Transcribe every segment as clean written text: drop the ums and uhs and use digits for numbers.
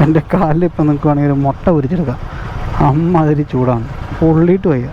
എൻ്റെ കാലിൽ ഇപ്പം നിൽക്കുവാണെങ്കിൽ ഒരു മുട്ട പൊരിച്ചെടുക്കാം. അമ്മാതിരി ചൂടാണ്, പൊള്ളിയിട്ട് വയ്യ.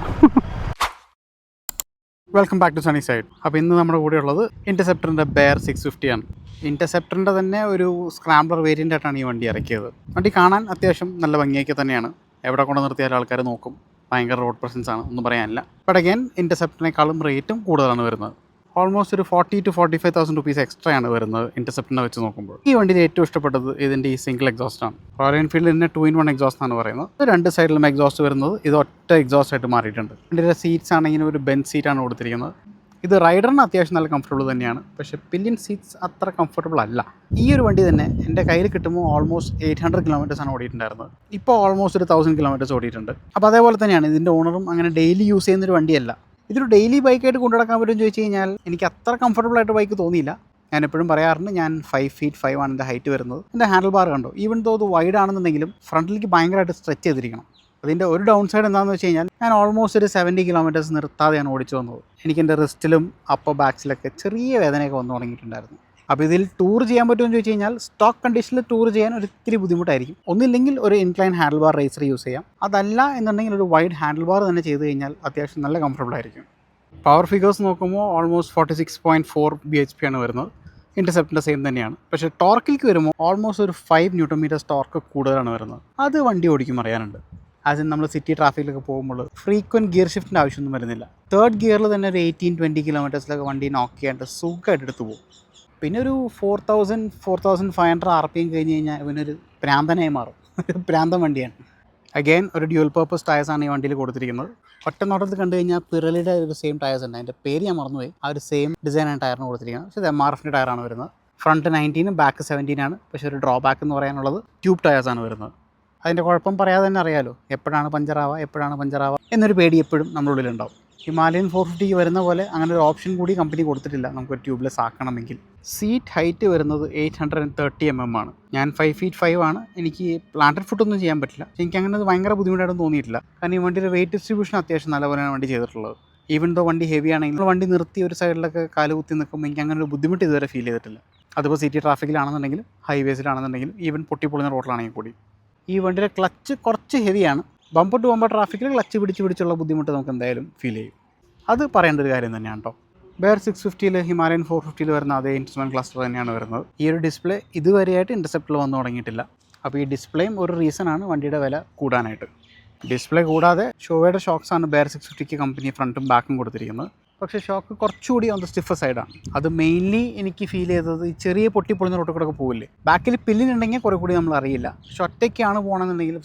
Welcome back to Sunny side. അപ്പോൾ ഇന്ന് നമ്മുടെ കൂടെ ഉള്ളത് ഇൻ്റർസെപ്റ്ററിൻ്റെ ബെയർ 650 ആണ്. ഇൻ്റർസെപ്റ്ററിൻ്റെ തന്നെ ഒരു സ്ക്രാംബ്ലർ വേരിയൻ്റ് ആയിട്ടാണ് ഈ വണ്ടി ഇറക്കിയത്. വണ്ടി കാണാൻ അത്യാവശ്യം നല്ല ഭംഗിയൊക്കെ തന്നെയാണ്. എവിടെ കൊണ്ട് നിർത്തിയാലും ആൾക്കാർ നോക്കും. ഭയങ്കര റോഡ് പ്രസൻസ് ആണ്, ഒന്നും പറയാനില്ല. ബട്ട് അഗൈൻ ഇൻ്റർസെപ്റ്ററിനേക്കാളും റേറ്റും കൂടുതലാണ് വരുന്നത്. ഓൾമോസ്റ്റ് ഒരു 40,000 to 45,000 റുപ്പീസ് എക്സ്ട്രാ ആണ് വരുന്നത് ഇൻ്റർസെപ്റ്ററിനെ വെച്ച് നോക്കുമ്പോൾ. ഈ വണ്ടിയിൽ ഏറ്റവും ഇഷ്ടപ്പെട്ടത് ഇതിൻ്റെ ഈ സിംഗിൾ എക്സോസ്റ്റ് ആണ്. റോയൽ എൻഫീൽഡിൻ്റെ 2-in-1 എക്സോസ്റ്റ് ആണ് പറയുന്നത്. രണ്ട് സൈഡിലും എക്സോസ്റ്റ് വരുന്നത് ഇത് ഒറ്റ എക്സോസ്റ്റ് ആയിട്ട് മാറിയിട്ടുണ്ട്. വണ്ടിയുടെ സീറ്റ്സ് ആണെങ്കിൽ ഒരു ബെഞ്ച് സീറ്റാണ് കൊടുത്തിരിക്കുന്നത്. ഇത് റൈഡറിന് അത്യാവശ്യം നല്ല കംഫർട്ടബിൾ തന്നെയാണ്, പക്ഷേ പില്ലിയൻ സീറ്റ്സ് അത്ര കംഫർട്ടബിൾ അല്ല. ഈ ഒരു വണ്ടി തന്നെ എൻ്റെ കയ്യിൽ കിട്ടുമ്പോൾ ഓൾമോസ്റ്റ് 800 കിലോമീറ്റേഴ്സാണ് ഓടിയിട്ടുണ്ടായിരുന്നത്. ഇപ്പോൾ ഓൾമോസ്റ്റ് ഒരു 1000 കിലോമീറ്റേഴ്സ് ഓടിയിട്ടുണ്ട്. അപ്പോൾ അതേപോലെ തന്നെയാണ് ഇതിൻ്റെ ഓണറും അങ്ങനെ ഡെയിലി യൂസ് ചെയ്യുന്നൊരു വണ്ടിയല്ല. ഇതൊരു ഡെയിലി ബൈക്കായിട്ട് കൊണ്ടുനടക്കാൻ പറ്റുമെന്ന് ചോദിച്ചു കഴിഞ്ഞാൽ എനിക്ക് അത്ര കംഫർട്ടബിൾ ആയിട്ട് ബൈക്ക് തോന്നിയില്ല. ഞാൻ എപ്പോഴും പറയാറുണ്ട്, ഞാൻ 5 feet 5 ആണ് എൻ്റെ ഹൈറ്റ് വരുന്നത്. എൻ്റെ ഹാൻഡിൽ ബാർ കണ്ടോ, ഈവൻ ദോ ഇത് വൈഡ് ആണെന്നുണ്ടെങ്കിലും ഫ്രണ്ടിലേക്ക് ഭയങ്കരമായിട്ട് സ്ട്രെച്ച് ചെയ്തിരിക്കണം. അതിൻ്റെ ഒരു ഡൗൺ സൈഡ് എന്താണെന്ന് വെച്ച് കഴിഞ്ഞാൽ ഞാൻ ഓൾമോസ്റ്റ് ഒരു 70 കിലോമീറ്റേഴ്സ് നിർത്താതെയാണ് ഓടിച്ചു വന്നത്. എനിക്ക് എൻ്റെ റിസ്റ്റിലും അപ്പർ ബാക്സിലൊക്കെ ചെറിയ വേദനയൊക്കെ വന്നു തുടങ്ങിയിട്ടുണ്ടായിരുന്നു. അപ്പോൾ ഇതിൽ ടൂർ ചെയ്യാൻ പറ്റുമെന്ന് ചോദിച്ചു കഴിഞ്ഞാൽ സ്റ്റോക്ക് കണ്ടീഷനിൽ ടൂർ ചെയ്യാൻ ഒരിത്തിരി ബുദ്ധിമുട്ടായിരിക്കും. ഒന്നില്ലെങ്കിൽ ഒരു incline handle bar riser use ചെയ്യാം. അതല്ല എന്നുണ്ടെങ്കിൽ ഒരു വൈഡ് ഹാൻഡിൽ ബാർ തന്നെ ചെയ്ത് കഴിഞ്ഞാൽ അത്യാവശ്യം നല്ല കംഫർട്ടബിൾ ആയിരിക്കും. പവർ ഫിഗേഴ്സ് നോക്കുമ്പോൾ ഓൾമോസ്റ്റ് 46.4 bhp ആണ് വരുന്നത്. ഇൻ്റർസെപ്റ്റിൻ്റെ സെയിം തന്നെയാണ്. പക്ഷേ ടോർക്കിലേക്ക് വരുമ്പോൾ ഓൾമോസ്റ്റ് ഒരു 5 Nm ടോർക്ക് കൂടുതലാണ് വരുന്നത്. അത് വണ്ടി ഓടിക്കും അറിയാനുണ്ട്. ആസ് ഇൻ നമ്മൾ സിറ്റി ട്രാഫിക്കിലൊക്കെ പോകുമ്പോൾ ഫ്രീക്വൻറ്റ് ഗിയർ ഷിഫ്റ്റിൻ്റെ ആവശ്യമൊന്നും വരുന്നില്ല. തേർഡ് ഗിയറിൽ തന്നെ ഒരു 18-20 കിലോമീറ്റേഴ്സിലൊക്കെ വണ്ടി നോക്ക് ചെയ്യാണ്ട് സുഖമായിട്ട് എടുത്ത് പോകും. പിന്നെ ഒരു 4,500 RPM കഴിഞ്ഞ് കഴിഞ്ഞാൽ ഇവനൊരു പ്രാന്തനായി മാറും. ഒരു പ്രാന്തൻ വണ്ടിയാണ്. അഗെയിൻ ഒരു ഡ്യുവൽ പർപ്പസ് ടയേഴ്സാണ് ഈ വണ്ടിയിൽ കൊടുത്തിരിക്കുന്നത്. ഒറ്റ നോട്ടത്തിൽ കണ്ടു കഴിഞ്ഞാൽ പിറലിയുടെ ഒരു സെയിം ടയേഴ്സ് ഉണ്ട്. അതിൻ്റെ പേര് ഞാൻ മറന്നുപോയി. ആ ഒരു സെയിം ഡിസൈനാണ് ടയറിന് കൊടുത്തിരിക്കുന്നത്. പക്ഷേ ഇത് MRFൻ്റെ ടയറാണ് വരുന്നത്. ഫ്രണ്ട് 19 ബാക്ക് 17 ആണ്. പക്ഷേ ഒരു ഡ്രോബാക്ക് എന്ന് പറയാനുള്ളത് ട്യൂബ് ടയേഴ്സാണ് വരുന്നത്. അതിൻ്റെ കുഴപ്പം പറയാതെ തന്നെ അറിയാമല്ലോ, എപ്പോഴാണ് പഞ്ചറാവുക എന്നൊരു പേടി എപ്പോഴും നമ്മുടെ ഉള്ളിലുണ്ടാവും. ഹിമാലയൻ 450 വരുന്ന പോലെ അങ്ങനെ ഒരു ഓപ്ഷൻ കൂടി കമ്പനി കൊടുത്തിട്ടില്ല നമുക്കൊരു ട്യൂബ്ലെസ് ആക്കണമെങ്കിൽ. സീറ്റ് ഹൈറ്റ് വരുന്നത് 830 mm ആണ്. ഞാൻ 5 feet 5 ആണ്. എനിക്ക് പ്ലാന്റഡ് ഫുട്ടൊന്നും ചെയ്യാൻ പറ്റില്ല. എനിക്ക് അങ്ങനെ ഭയങ്കര ബുദ്ധിമുട്ടായിട്ടൊന്നും തോന്നിയിട്ടില്ല. കാരണം ഈ വണ്ടിയുടെ വെയിറ്റ് ഡിസ്ട്രിബ്യൂഷൻ അത്യാവശ്യം നല്ലപോലെയാണ് വണ്ടി ചെയ്തിട്ടുള്ളത്. ഈവൻ ദോ വണ്ടി ഹെവി ആണെങ്കിൽ വണ്ടി നിർത്തി ഒരു സൈഡിലൊക്കെ കാല് കുത്തി നിൽക്കുമ്പോൾ എനിക്ക് അങ്ങനെ ഒരു ബുദ്ധിമുട്ട് ഇതുവരെ ഫീൽ ചെയ്തിട്ടില്ല. അതിപ്പോൾ സിറ്റി ട്രാഫിക്കിലാണെന്നുണ്ടെങ്കിലും ഹൈവേസിലാണെന്നുണ്ടെങ്കിലും ഈവൻ പൊട്ടിപ്പൊളിഞ്ഞ റോഡിലാണെങ്കിൽ കൂടി. ഈ വണ്ടിയുടെ ക്ലച്ച് കുറച്ച് ഹെവിയാണ്. ബമ്പർ ടു ബമ്പർ ട്രാഫിക്കിൽ ക്ലച്ച് പിടിച്ചുള്ള ബുദ്ധിമുട്ട് നമുക്ക് എന്തായാലും ഫീൽ ചെയ്യും. അത് പറയേണ്ട ഒരു കാര്യം തന്നെയാണ് കേട്ടോ. ബെയർ 650 ഹിമാലയൻ 450 വരുന്ന അതേ ഇൻസ്ട്രുമെൻറ്റ് ക്ലസ്റ്റർ തന്നെയാണ് വരുന്നത്. ഈ ഒരു ഡിസ്പ്ലേ ഇതുവരെയായിട്ട് ഇൻ്റർസെപ്റ്റിൽ വന്നു തുടങ്ങിയിട്ടില്ല. അപ്പോൾ ഈ ഡിസ്പ്ലേയും ഒരു റീസണാണ് വണ്ടിയുടെ വില കൂടാനായിട്ട്. ഡിസ്പ്ലേ കൂടാതെ ഷോയുടെ ഷോക്സാണ് ബെയർ 650 കമ്പനി ഫ്രണ്ടും ബാക്കും കൊടുത്തിരിക്കുന്നത്. പക്ഷേ ഷോക്ക് കുറച്ചുകൂടി ഓൺ ദ സ്റ്റിഫർ സൈഡാണ്. അത് മെയിൻലി എനിക്ക് ഫീൽ ചെയ്തത് ഈ ചെറിയ പൊട്ടിപ്പൊളിഞ്ഞ റോട്ടിൽ പോകില്ലേ, ബാക്കിൽ പില്ലിനുണ്ടെങ്കിൽ കുറേ കൂടി നമ്മൾ അറിയില്ല. പക്ഷെ ഒറ്റയ്ക്കാണ് പോകണമെന്നുണ്ടെങ്കിൽ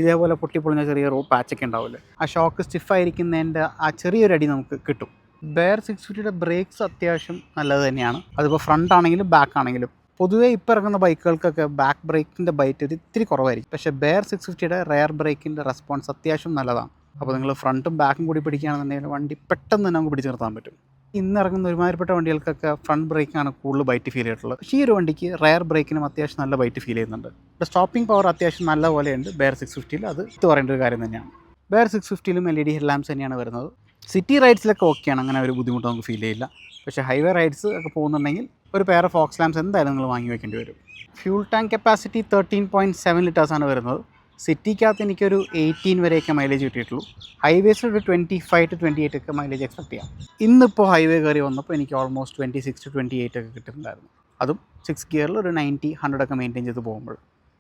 ഇതേപോലെ പൊട്ടിപ്പൊളിഞ്ഞ ചെറിയ റോഡ് പാച്ചൊക്കെ ഉണ്ടാവില്ലേ, ആ ഷോക്ക് സ്റ്റിഫായിരിക്കുന്നതിൻ്റെ ആ ചെറിയൊരു അടി നമുക്ക് കിട്ടും. ബെയർ 650യുടെ ബ്രേക്സ് അത്യാവശ്യം നല്ലത് തന്നെയാണ്. അതിപ്പോൾ ഫ്രണ്ട് ആണെങ്കിലും ബാക്ക് ആണെങ്കിലും. പൊതുവേ ഇപ്പോൾ ഇറങ്ങുന്ന ബൈക്കുകൾക്കൊക്കെ ബാക്ക് ബ്രേക്കിൻ്റെ ബൈറ്റ് ഒരു ഇത്തിരി കുറവായിരിക്കും. പക്ഷേ ബെയർ 650യുടെ റെയർ ബ്രേക്കിൻ്റെ റെസ്പോൺസ് അത്യാവശ്യം നല്ലതാണ്. അപ്പോൾ നിങ്ങൾ ഫ്രണ്ടും ബാക്കും കൂടി പിടിക്കുകയാണെന്നുണ്ടെങ്കിൽ വണ്ടി പെട്ടെന്ന് തന്നെ നമുക്ക് പിടിച്ച് നിർത്താൻ പറ്റും. ഇന്ന് ഇറങ്ങുന്ന ഒരുമാതിരിപ്പെട്ട വണ്ടികൾക്കൊക്കെ ഫ്രണ്ട് ബ്രേക്കാണ് കൂടുതൽ ബൈറ്റ് ഫീൽ ചെയ്തിട്ടുള്ളത്. പക്ഷേ ഈ ഒരു വണ്ടിക്ക് റെയർ ബ്രേക്കിനും അത്യാവശ്യം നല്ല ബൈറ്റ് ഫീൽ ചെയ്യുന്നുണ്ട്. സ്റ്റോപ്പിംഗ് പവർ അത്യാവശ്യം നല്ല പോലെയുണ്ട് ബെയർ 650യിൽ. അത് പറയേണ്ട ഒരു കാര്യം തന്നെയാണ്. ബെയർ 650യിലും LED ഹെഡ് ലാംപ്സ് തന്നെയാണ് വരുന്നത്. സിറ്റി റൈഡ്സിലൊക്കെ ഓക്കെയാണ്, അങ്ങനെ ഒരു ബുദ്ധിമുട്ട് നമുക്ക് ഫീൽ ചെയ്യില്ല. പക്ഷേ ഹൈവേ റൈഡ്സ് ഒക്കെ പോകുന്നുണ്ടെങ്കിൽ ഒരു പെയർ ഓഫ് ഫോക്സ് ലാംപ്സ് എന്തായാലും നിങ്ങൾ വാങ്ങി വെക്കേണ്ടി വരും. ഫ്യൂൾ ടാങ്ക് കപ്പാസിറ്റി 13.7 ലിറ്റേഴ്സാണ് വരുന്നത്. സിറ്റിക്കകത്ത് എനിക്കൊരു 18 വരെയൊക്കെ മൈലേജ് കിട്ടിയിട്ടുള്ളൂ. ഹൈവേസിൽ ഒരു 25 to 28 ഒക്കെ മൈലേജ് എക്സ്പെക്ട് ചെയ്യാം. ഇന്നിപ്പോൾ ഹൈവേ കയറി വന്നപ്പോൾ എനിക്ക് ഓൾമോസ്റ്റ് 26 to 28 ഒക്കെ കിട്ടിയിട്ടുണ്ടായിരുന്നു. അതും 6 ഗിയറിൽ ഒരു 90-100 ഒക്കെ മെയിൻറ്റെയിൻ ചെയ്ത് പോകുമ്പോൾ.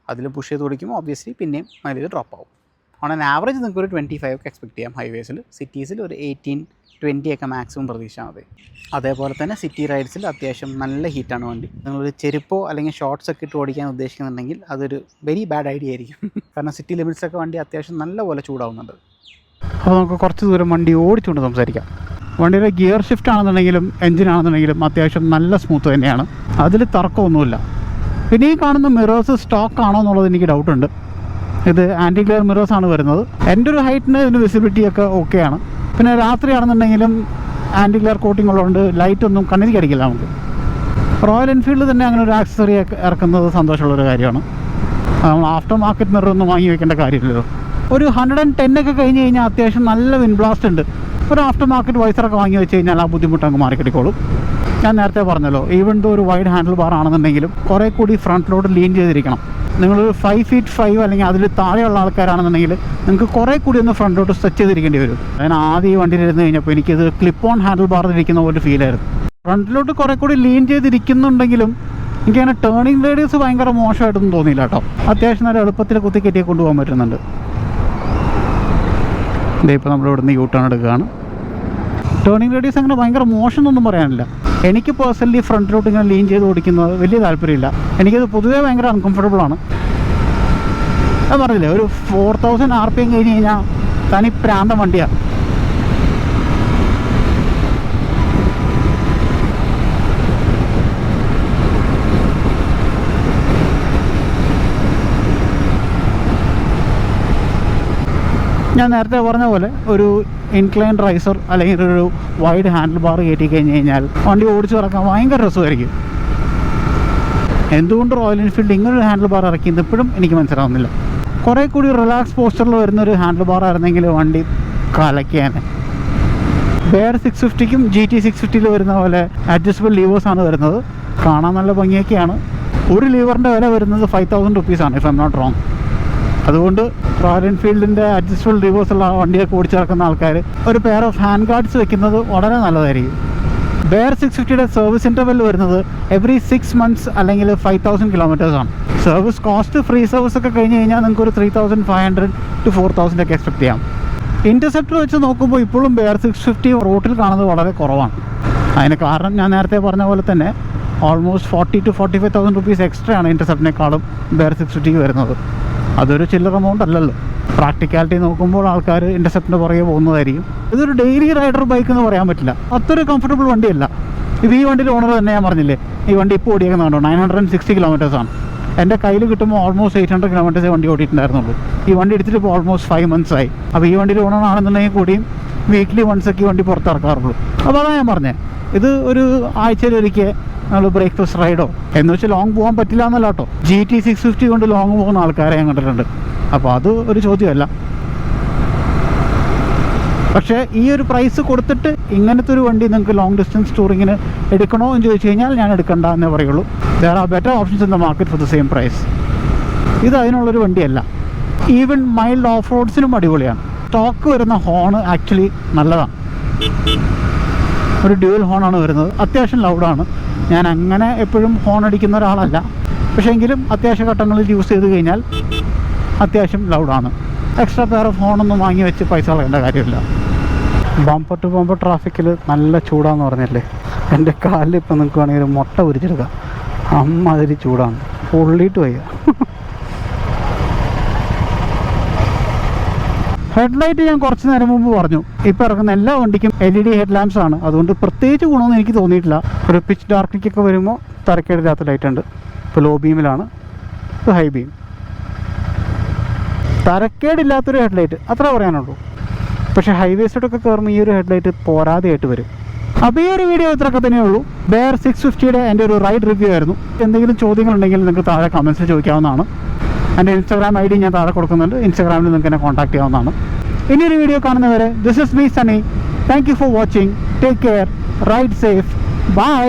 അതിൽ പുഷ് ചെയ്ത് ഓടിക്കുമ്പോൾ ഒബ്വിയസ്ലി പിന്നെയും മൈലേജ് ഡ്രോപ്പ് ആവും. ഓൺ ആൻ ആവറേജ് നിങ്ങൾക്ക് ഒരു 25 ഒക്കെ എക്സ്പെക്ട് ചെയ്യാം ഹൈവേസിൽ. സിറ്റീസിൽ ഒരു 18-20 ഒക്കെ മാക്സിമം പ്രതീക്ഷിച്ചാൽ മതി. അതേപോലെ തന്നെ സിറ്റി റൈഡ്സിൽ അത്യാവശ്യം നല്ല ഹീറ്റാണ് വണ്ടി. നിങ്ങളൊരു ചെരുപ്പോ അല്ലെങ്കിൽ ഷോർട്ട്സ് ഒക്കെ ഇട്ട് ഓടിക്കാൻ ഉദ്ദേശിക്കുന്നുണ്ടെങ്കിൽ അതൊരു വെരി ബാഡ് ഐഡിയ ആയിരിക്കും. കാരണം സിറ്റി ലിമിറ്റ്സൊക്കെ വണ്ടി അത്യാവശ്യം നല്ല പോലെ ചൂടാവുന്നുണ്ട്. അപ്പോൾ നമുക്ക് കുറച്ച് ദൂരം വണ്ടി ഓടിച്ചുകൊണ്ട് സംസാരിക്കാം. വണ്ടിയുടെ ഗിയർ ഷിഫ്റ്റ് ആണെന്നുണ്ടെങ്കിലും എൻജിനാണെന്നുണ്ടെങ്കിലും അത്യാവശ്യം നല്ല സ്മൂത്ത് തന്നെയാണ്. അതിൽ തർക്കമൊന്നുമില്ല. പിന്നെ ഈ കാണുന്ന മിറേഴ്സ് സ്റ്റോക്ക് ആണോ എന്നുള്ളത് എനിക്ക് ഡൗട്ടുണ്ട്. ഇത് ആൻറ്റി ഗ്ലെയർ മിറേഴ്സാണ് വരുന്നത്. എൻ്റെ ഒരു ഹൈറ്റിന് ഇതിന് വിസിബിലിറ്റിയൊക്കെ ഓക്കെയാണ്. പിന്നെ രാത്രിയാണെന്നുണ്ടെങ്കിലും ആൻറ്റി ഗ്ലെയർ കോട്ടിംഗ് ഉള്ളതുകൊണ്ട് ലൈറ്റൊന്നും കണ്ണിലേക്ക് അടിക്കില്ല നമുക്ക്. റോയൽ എൻഫീൽഡ് തന്നെ അങ്ങനെ ഒരു ആക്സസറി ഇറക്കുന്നത് സന്തോഷമുള്ളൊരു കാര്യമാണ്. നമ്മൾ ആഫ്റ്റർ മാർക്കറ്റ് മിററൊന്നും വാങ്ങി വയ്ക്കേണ്ട കാര്യമില്ലല്ലോ. ഒരു 110 ഒക്കെ കഴിഞ്ഞ് കഴിഞ്ഞാൽ അത്യാവശ്യം നല്ല വിൻ ബ്ലാസ്റ്റ് ഉണ്ട്. ഒരു ആഫ്റ്റർ മാർക്കറ്റ് വൈസറൊക്കെ വാങ്ങി വെച്ച് കഴിഞ്ഞാൽ ആ ബുദ്ധിമുട്ട് അങ്ങ് മാറിക്കിട്ടിക്കോളും. ഞാൻ നേരത്തെ പറഞ്ഞല്ലോ, ഈവൻ ദോ ഒരു വൈഡ് ഹാൻഡിൽ ബാർ ആണെന്നുണ്ടെങ്കിലും കുറേ കൂടി ഫ്രണ്ടിലോട്ട് ലീൻ ചെയ്തിരിക്കണം. നിങ്ങളൊരു 5'5" അല്ലെങ്കിൽ അതിൽ താഴെയുള്ള ആൾക്കാരാണെന്നുണ്ടെങ്കിൽ നിങ്ങൾക്ക് കുറേ കൂടി ഒന്ന് ഫ്രണ്ടിലോട്ട് സ്ട്രെച്ച് ചെയ്തിരിക്കേണ്ടി വരും. ഞാൻ ആദ്യം ഈ വണ്ടിയിൽ ഇരുന്ന് കഴിഞ്ഞപ്പോൾ എനിക്കിത് ക്ലിപ്പ് ഓൺ ഹാൻഡിൽ ബാറിൽ ഇരിക്കുന്ന പോലെ ഫീലായിരുന്നു. ഫ്രണ്ടിലോട്ട് കുറേ കൂടി ലീൻ ചെയ്തിരിക്കുന്നുണ്ടെങ്കിലും എനിക്കങ്ങനെ ടേണിംഗ് റേഡിയസ് ഭയങ്കര മോശമായിട്ടൊന്നും തോന്നിയില്ല കേട്ടോ. അത്യാവശ്യം നല്ല എളുപ്പത്തിൽ കുത്തി കെട്ടിയെ കൊണ്ടുപോകാൻ പറ്റുന്നുണ്ട്. ഇപ്പോൾ നമ്മൾ ഇവിടുന്ന് യൂ ടേൺ എടുക്കുകയാണ്. ടേണിംഗ് റേഡിയസ് അങ്ങനെ ഭയങ്കര മോശം എന്നൊന്നും പറയാനില്ല. എനിക്ക് പേഴ്സണലി ഫ്രണ്ടിലോട്ട് ഇങ്ങനെ ലീൻ ചെയ്ത് ഓടിക്കുന്നത് വലിയ താല്പര്യമില്ല. എനിക്കത് പൊതുവേ ഭയങ്കര അൺകംഫർട്ടബിളാണ്. അത് പറഞ്ഞില്ലേ, ഒരു 4000 RPM കഴിഞ്ഞ് കഴിഞ്ഞാൽ തനി പ്രാന്ത വണ്ടിയാണ്. ഞാൻ നേരത്തെ പറഞ്ഞ പോലെ ഒരു ഇൻക്ലൈൻ റൈസർ അല്ലെങ്കിൽ ഒരു വൈഡ് ഹാൻഡിൽ ബാർ കയറ്റി കഴിഞ്ഞ് കഴിഞ്ഞാൽ വണ്ടി ഓടിച്ച് ഇറക്കാൻ ഭയങ്കര രസമായിരിക്കും. എന്തുകൊണ്ട് റോയൽ എൻഫീൽഡ് ഇങ്ങനൊരു ഹാൻഡിൽ ബാർ ഇറക്കിയെന്ന് ഇപ്പോഴും എനിക്ക് മനസ്സിലാവുന്നില്ല. കുറേ കൂടി റിലാക്സ് പോസ്റ്ററിൽ വരുന്നൊരു ഹാൻഡിൽ ബാർ ആയിരുന്നെങ്കിൽ വണ്ടി കലക്കിയാനെ. ബെയർ 650ക്കും GT 650 വരുന്ന പോലെ അഡ്ജസ്റ്റബിൾ ലീവേഴ്സാണ് വരുന്നത്. കാണാൻ നല്ല ഭംഗിയൊക്കെയാണ്. ഒരു ലീവറിൻ്റെ വില വരുന്നത് 5000 റുപ്പീസാണ്, if I am not wrong. അതുകൊണ്ട് റോയൽ എൻഫീൽഡിൻ്റെ അഡ്ജസ്റ്റബിൾ റിവേഴ്സുള്ള വണ്ടിയൊക്കെ ഓടിച്ചിറക്കുന്ന ആൾക്കാർ ഒരു പെയർ ഓഫ് ഹാൻഡ് ഗാർഡ്സ് വെക്കുന്നത് വളരെ നല്ലതായിരിക്കും. ബെയർ 650യുടെ സർവീസ് ഇൻ്റർവെൽ വരുന്നത് എവറി 6 months അല്ലെങ്കിൽ 5000 കിലോമീറ്റേഴ്സാണ്. സർവീസ് കോസ്റ്റ് ഫ്രീ സർവീസ് ഒക്കെ കഴിഞ്ഞ് കഴിഞ്ഞാൽ നിങ്ങൾക്ക് ഒരു 3500 to 4000 ഒക്കെ എക്സ്പെക്ട് ചെയ്യാം. ഇൻ്റർസെപ്റ്റർ വെച്ച് നോക്കുമ്പോൾ ഇപ്പോഴും ബെയർ 650 റോട്ടിൽ കാണുന്നത് വളരെ കുറവാണ്. അതിന് കാരണം ഞാൻ നേരത്തെ പറഞ്ഞ പോലെ തന്നെ ഓൾമോസ്റ്റ് 40,000 to 45,000 റുപ്പീസ് എക്സ്ട്രാ ആണ് ഇൻ്റർസെപ്റ്റിനേക്കാളും ബെയർ 650 വരുന്നത്. അതൊരു ചില്ലറ എമൗണ്ട് അല്ലല്ലോ. പ്രാക്ടിക്കാലിറ്റി നോക്കുമ്പോൾ ആൾക്കാർ ഇൻ്റർസെപ്റ്റിൻ്റെ പുറകെ പോകുന്നതായിരിക്കും. ഇതൊരു ഡെയിലി റൈഡർ ബൈക്ക് എന്ന് പറയാൻ പറ്റില്ല. അത്രയൊരു കംഫർട്ടബിൾ വണ്ടിയല്ല. ഇത് ഈ വണ്ടിയിൽ ഓണർ തന്നെ ഞാൻ പറഞ്ഞില്ലേ, ഈ വണ്ടി ഇപ്പോൾ ഓടിയേക്കുന്നുണ്ടോ 960 കിലോമീറ്റേഴ്സാണ്. എൻ്റെ കയ്യിൽ കിട്ടുമ്പോൾ ഓൾമോസ്റ്റ് 800 കിലോമീറ്റേഴ്സേ വണ്ടി ഓടിയിട്ടുണ്ടായിരുന്നുള്ളൂ. ഈ വണ്ടി എടുത്തിട്ട് ഇപ്പോൾ ഓൾമോസ്റ്റ് 5 months ആയി. അപ്പോൾ ഈ വണ്ടിയിൽ ഓണർ ആണെന്നുണ്ടെങ്കിൽ കൂടിയും വീക്ക്ലി വൺസൊക്കെ ഈ വണ്ടി പുറത്തിറക്കാറുള്ളൂ. അപ്പോൾ അതാണ് ഞാൻ പറഞ്ഞത്, ഇത് ഒരു ആഴ്ചയിലൊരിക്കൽ നമ്മൾ ബ്രേക്ക്ഫാസ്റ്റ് റൈഡോ എന്ന് വെച്ചാൽ ലോങ് പോകാൻ പറ്റില്ല എന്നല്ല കേട്ടോ. GT 650 കൊണ്ട് ലോങ് പോകുന്ന ആൾക്കാരെ ഞാൻ കണ്ടിട്ടുണ്ട്. അപ്പോൾ അത് ഒരു ചോദ്യമല്ല. പക്ഷേ ഈ ഒരു പ്രൈസ് കൊടുത്തിട്ട് ഇങ്ങനത്തെ ഒരു വണ്ടി നിങ്ങൾക്ക് ലോങ് ഡിസ്റ്റൻസ് ടൂറിങ്ങിന് എടുക്കണോ എന്ന് ചോദിച്ചു കഴിഞ്ഞാൽ ഞാൻ എടുക്കണ്ട എന്നേ പറയുള്ളൂ. There are better options in the market for the same price. ഇത് അതിനുള്ളൊരു വണ്ടിയല്ല. ഈവൻ മൈൽഡ് ഓഫ് റോഡ്സിനും അടിപൊളിയാണ്. സ്റ്റോക്ക് വരുന്ന ഹോണ് ആക്ച്വലി നല്ലതാണ്. ഒരു ഡ്യുവൽ ഹോണാണ് വരുന്നത്. അത്യാവശ്യം ലൗഡാണ്. ഞാൻ അങ്ങനെ എപ്പോഴും ഹോൺ അടിക്കുന്ന ഒരാളല്ല. പക്ഷേ എങ്കിലും അത്യാവശ്യ ഘട്ടങ്ങളിൽ യൂസ് ചെയ്ത് കഴിഞ്ഞാൽ അത്യാവശ്യം ലൗഡാണ്. എക്സ്ട്രാ പെയർ ഓഫ് ഹോണൊന്നും വാങ്ങി വെച്ച് പൈസ കളയേണ്ട കാര്യമില്ല. ബമ്പർ ടു ബമ്പർ ട്രാഫിക്കിൽ നല്ല ചൂടാന്ന് പറഞ്ഞല്ലേ. എൻ്റെ കാലിൽ ഇപ്പം നിങ്ങൾക്ക് വേണമെങ്കിൽ ഒരു മുട്ട ഉരിച്ചെടുക്കാം. അമ്മാതിരി ചൂടാണ്, പൊള്ളിയിട്ട് വയ്യ. ഹെഡ്ലൈറ്റ് ഞാൻ കുറച്ച് നേരം മുമ്പ് പറഞ്ഞു. ഇപ്പോൾ ഇറങ്ങുന്ന എല്ലാ വണ്ടിക്കും LED ഹെഡ് ലാംപ്സ് ആണ്. അതുകൊണ്ട് പ്രത്യേകിച്ച് ഗുണമൊന്നും എനിക്ക് തോന്നിയിട്ടില്ല. ഒരു പിച്ച് ഡാർക്കിക്കൊക്കെ വരുമ്പോൾ തരക്കേടില്ലാത്ത ലൈറ്റ് ഉണ്ട്. ഇപ്പോൾ ലോ ബീമിലാണ്, ഇപ്പോൾ ഹൈ ബീം. തരക്കേടില്ലാത്തൊരു ഹെഡ്ലൈറ്റ് അത്ര പറയാനുള്ളൂ. പക്ഷേ ഹൈവേസിലൊക്കെ കയറുമ്പോൾ ഈ ഒരു ഹെഡ്ലൈറ്റ് പോരാതെയായിട്ട് വരും. അപ്പോൾ ഈ ഒരു വീഡിയോ ഇത്രയൊക്കെ തന്നെയുള്ളൂ. ബെയർ 650യുടെ എൻ്റെ ഒരു റൈഡ് റിവ്യൂ ആയിരുന്നു. എന്തെങ്കിലും ചോദ്യങ്ങളുണ്ടെങ്കിൽ നിങ്ങൾക്ക് താഴെ കമൻസിൽ ചോദിക്കാവുന്നതാണ്. എൻ്റെ Instagram ID ഞാൻ താഴെ കൊടുക്കുന്നുണ്ട്. ഇൻസ്റ്റാഗ്രാമിൽ നിങ്ങൾക്ക് എന്നെ കോൺടാക്ട് ചെയ്യാവുന്നതാണ്. ഇനിയൊരു വീഡിയോ കാണുന്നവരെ this is me Sunny. Thank you for watching. Take care. Ride safe. By.